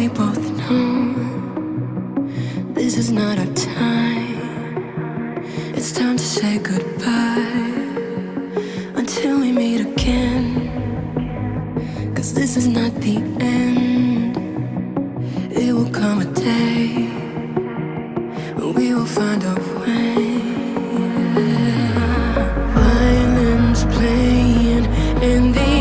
we both know this is not our time. It's time to say goodbye until we meet again. 'Cause this is not the end. It will come a day when we will find a way. Violins playing in the